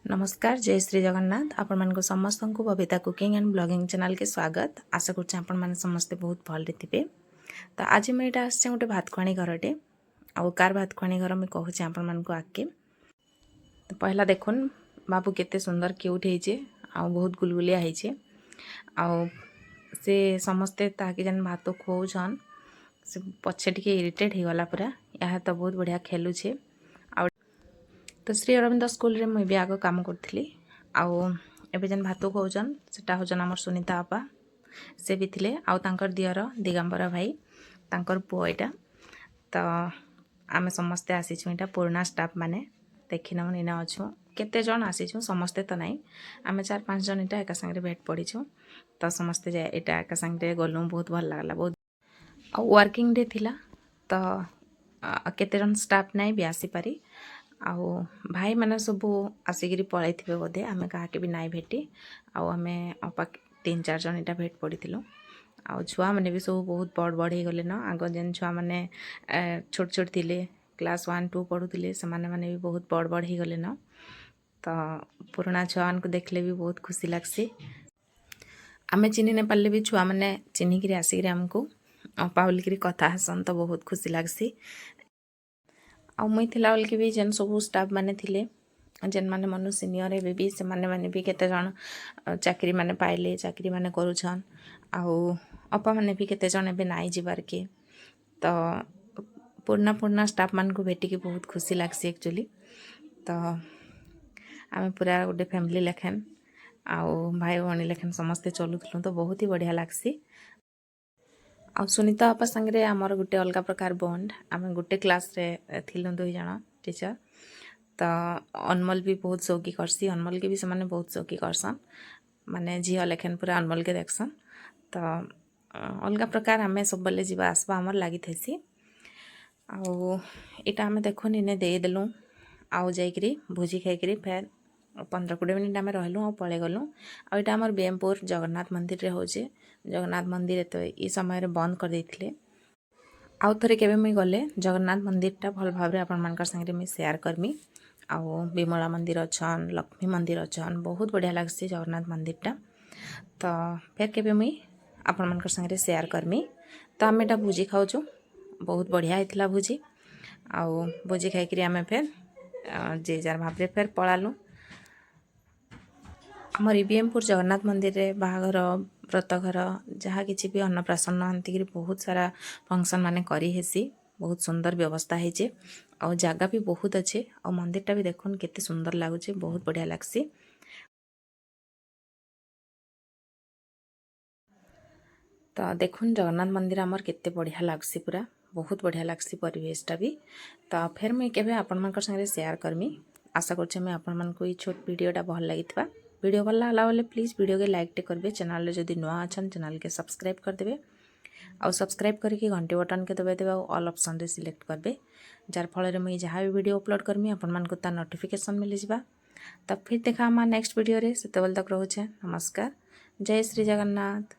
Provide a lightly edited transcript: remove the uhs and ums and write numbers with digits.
नमस्कार जय श्री जगन्नाथ आपण मानक समस्त को Babita cooking and blogging channel के स्वागत। आशा कर आपण मैंने समस्ते बहुत भल थे। तो आज मुझे यहाँ आसे गोटे भात खुआणी घरटे आउ कार भात खुआणी घर मुझे कहूँ आपण मानक आगे। तो पहला देखुन बाबू केते सुंदर क्यूट होइछे आउ बहुत गुलगुलिया होइछे आउ से समस्ते ताकि जन भात खुआउछन से पछे टिके इरिटेट हो गला पूरा। यह तो बहुत बढ़िया खेलुछे। तो श्री अरविंद स्कूल रे मुझे आग काम करी आउ जेन भात खाऊन से हूँ आम सुनीता आपा से भी थे आउर दियर दिगंबर भाई तांकर पुओ यहाँ। तो आम समस्ते आसीचु यहाँ पुराना स्टाफ माने देखी नौ इन अच्छु केते जन आसीचु समस्ते तो नाई आम 4-5 जन यहाँ एका संगे भेट पड़ीचु। तो समस्ते यहाँ एका संगे गलु बहुत भल लगला बहुत वर्किंग डे थिला। तो केते जन स्टाफ नाई भी आसी पारी आउ भाई मैंने सब आसिक पलि थे बोधे आम क्या भी नाई भेटी आउ आम 3-4 जन यहाँ भेट पड़ी आउ छुआ मैंने भी सब बहुत बड़ बड़ हो गले न। आग जेन छुआ मैंने छोट छोट थे क्लास 1-2 पढ़ुले से मैंने भी बहुत बड़ बड़ हो गले न। तो पुराना छुआ मान को देखले भी बहुत खुशी लगसी। आम चिन्ह नहीं पारे भी छुआ मैंने चिन्हिक आसिक आमको पाउलिक कथा हसन तो बहुत खुशी लगसी। आउ मुई थिला बेल के भी जेन सब स्टाफ माने थिले जेन माने मनु सीनियर हे भी से माने भी केते जन चाकरी माने पाइले चाकरी माने करूछन आउ अपा माने भी केते जन एबे नाई जिबार के। तो पुराना स्टाफ मान को भेटी की बहुत खुशी लागसी एक्चुअली। तो आम पूरा गोटे फैमिली लेखन आउ भाई भौणी लेखन समस्ते चलुथलु तो बहुत ही बढ़िया लागसी। आ सुनीता आपा संगे आमर गोटे अलग प्रकार बॉन्ड आम गोटे क्लास रे थिलु 2 जन टीचर। तो अनमोल भी बहुत शौकी करसी अनमोल के भी से माने बहुत शौकी करसन माने झील लेखन पूरा अनमोल के देखसन। तो अलग प्रकार आम सब बेले जावा आसवा आमर लगी थी आउ इटा आम देखुन इने देदेलु आउ जाइकरी भोजी खाइकरी फेर 15-20 मिनट आम रहलु आ पळे गलु। आ इटा आमर बेमपुर जगन्नाथ मंदिर रे होचे जगन्नाथ मंदिर तो ये समय बंद कर देथिले। आउ थरे केबे मुई गले जगन्नाथ मंदिरटा भल भाव आपण मानकर संगे मुई शेयर करमी। आउ विमला मंदिर अच्छन लक्ष्मी मंदिर अच्छन बहुत बढ़िया लगसी जगन्नाथ मंदिरटा। तो फिर केबे मुई आपण मानकर संगे शेयर करमी। तो आम एटा भोजी खाऊचु बहुत बढ़िया होइतिला भोजी आउ भोजी खाइकरी आम फिर जे जार भाव फिर पलालु। आमर बीएमपुर जगन्नाथ मंदिर रे बाहाघर व्रतघर जहाँ किसी भी अन्नप्राशन हंती बहुत सारा फंक्शन माने करी हेसी बहुत सुंदर व्यवस्था है और जगह भी बहुत अच्छे और मंदिरटा भी देखुन केते सुंदर लगुचे बहुत बढ़िया लगसी। तो देखुन जगन्नाथ मंदिर आमर केते बढ़िया लगसी पूरा बहुत बढ़िया लगसी परिवेशटा भी। तो फिर मुई केबे आपण मानकर संगे शेयर करमी। आशा करछे मैं आपण मानको ई छोट वीडियोटा भल लागितबा। वीडियो भल लागला बोले प्लीज़ वीडियो के लाइक टे करबे चैनल जदि नुआ अछन चैनल के सब्सक्राइब कर देबे आउ सब्सक्राइब करके घंटी बटन के दबाई देबे ऑल ऑप्शन रे सिलेक्ट करबे जार फल रे मुई जहाँ भी वीडियो अपलोड करमी आपण मानको ता नोटिफिकेशन मिल जिबा। तब फिर देखा नेक्स्ट वीडियो रे सेतेबेल तक रहुछे नमस्कार जय श्री जगन्नाथ।